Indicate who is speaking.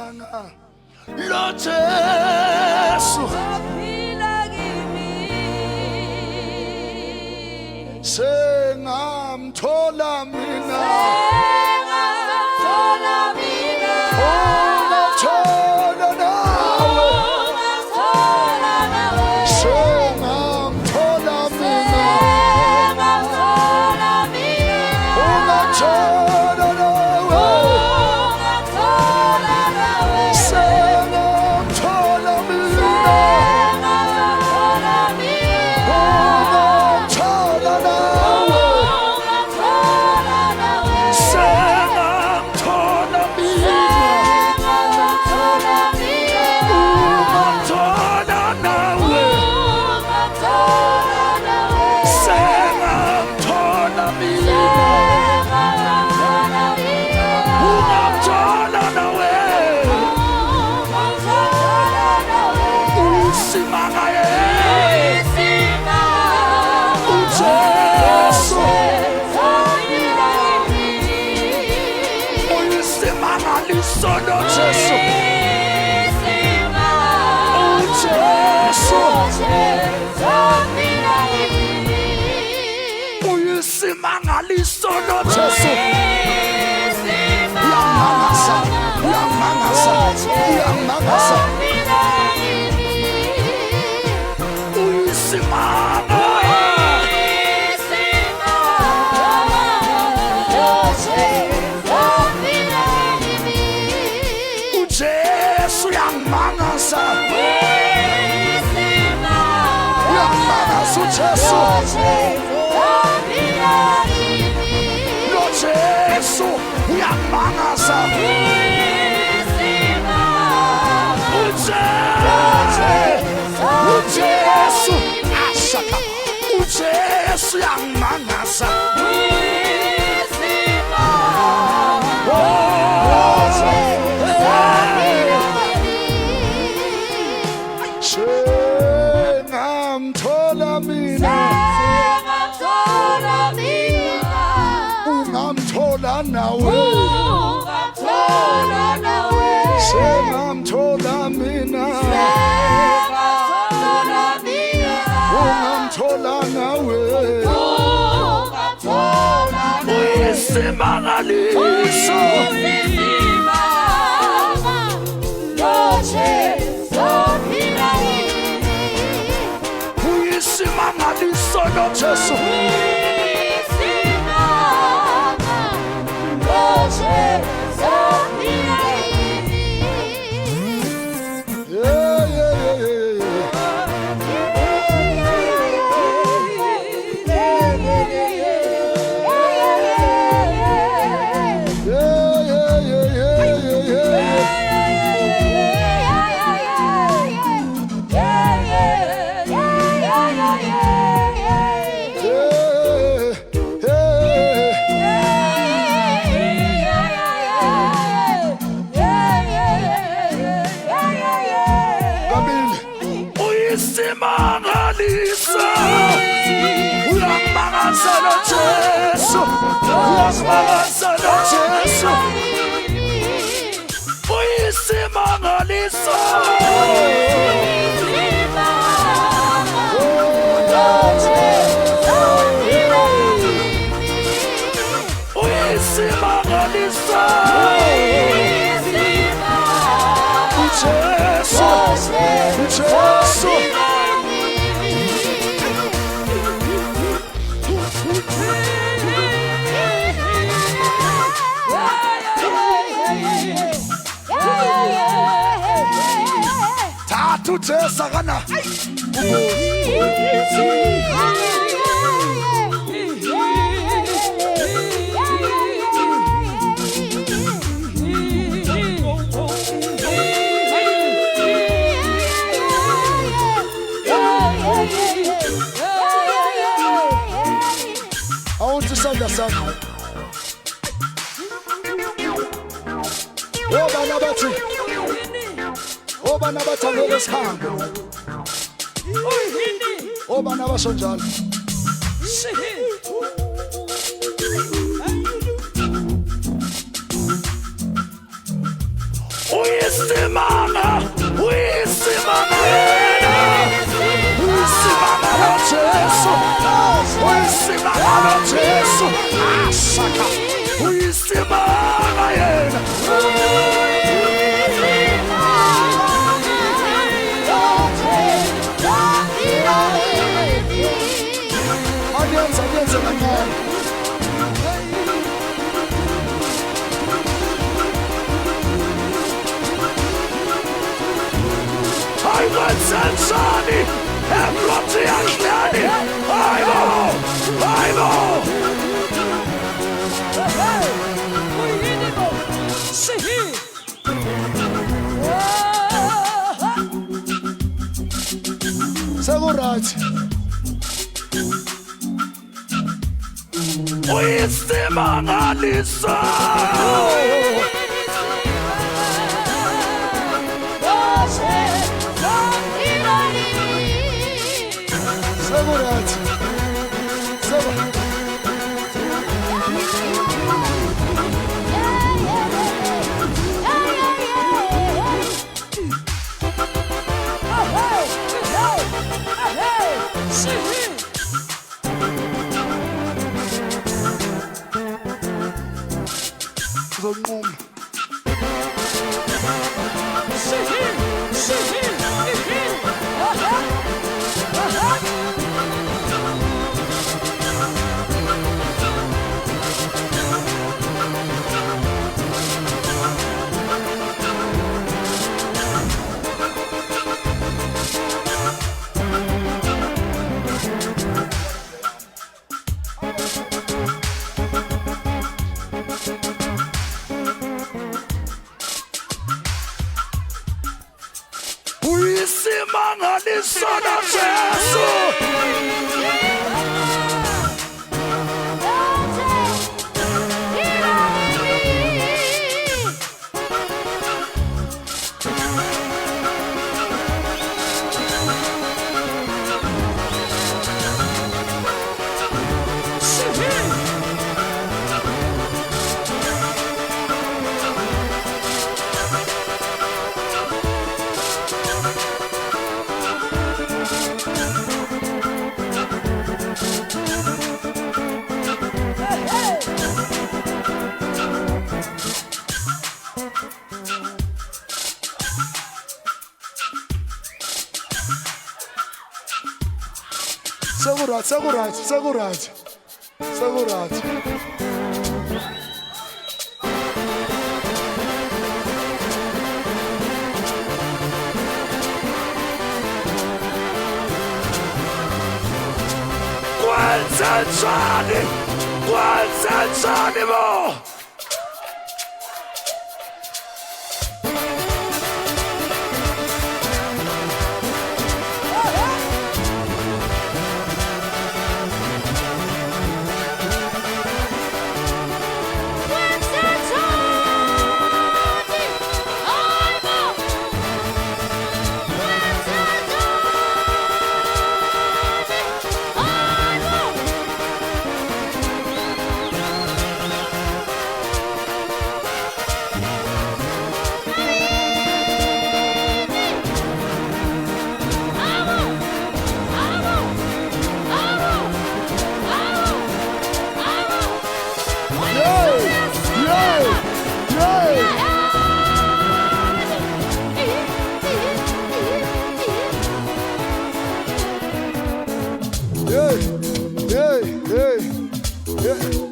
Speaker 1: Uyisimanga loJesu
Speaker 2: ophila kimi
Speaker 1: sengamthola mina
Speaker 2: sengamthola mina
Speaker 1: ungathola nawe
Speaker 2: ungathola nawe
Speaker 1: sengamthola mina
Speaker 2: sengamthola mina
Speaker 1: ungathola nawe
Speaker 2: ungathola nawe
Speaker 1: sengamthola mina
Speaker 2: sengamthola mina
Speaker 1: ungathola nawe
Speaker 2: ungathola nawe
Speaker 1: sengamthola mina
Speaker 2: sengamthola mina
Speaker 1: ungathola nawe
Speaker 2: ungathola nawe
Speaker 1: sengamthola mina
Speaker 2: sengamthola mina
Speaker 1: ungathola nawe
Speaker 2: ungathola nawe
Speaker 1: Uyisimanga
Speaker 2: Uyisimanga
Speaker 1: uJesu
Speaker 2: ophila kimi
Speaker 1: Uyisimanga lisono Jesu
Speaker 2: Uyisimanga
Speaker 1: uJesu
Speaker 2: ophila kimi
Speaker 1: Uyisimanga lisono Jesu
Speaker 2: Uyisimanga
Speaker 1: Yamangasa yamangasa yamangasa
Speaker 2: ophila kimi
Speaker 1: Uyisimanga uJesu yamangasa yamangasa uJesu loJesu yamangasa uJesu ashaka uJesu yamangasa sengamthola mina ungamthola nawe sengamthola mina ungamthola nawe uyisimangalisa uyisimangaliso loJesu yeah, yeah, yeah, yeah. Yeah, yeah, yeah, yeah, yeah, yeah. Yeah, yeah. Kabili uyisimangalisa uyamangasa loJesu uyamangasa loJesu uyisimangalisa uyisimangalisa uJesu uJesu thathu Jesu kana awuthi isandla sakho obana bathi obana bathanda kwesihambo obana basho njalo Uyisimanga, Uyisimanga yena, Uyisimanga loJesu, Uyisimanga loJesu, Ashaka, Uyisimanga yena. Alianza kancane. Sensani, Emlotti Anglani, Aivo. Segurat. Uyisimanga lisa. Segurat. Uyisimanga lisona Jesu. Segurat. Qualsiasi mo. Yeah.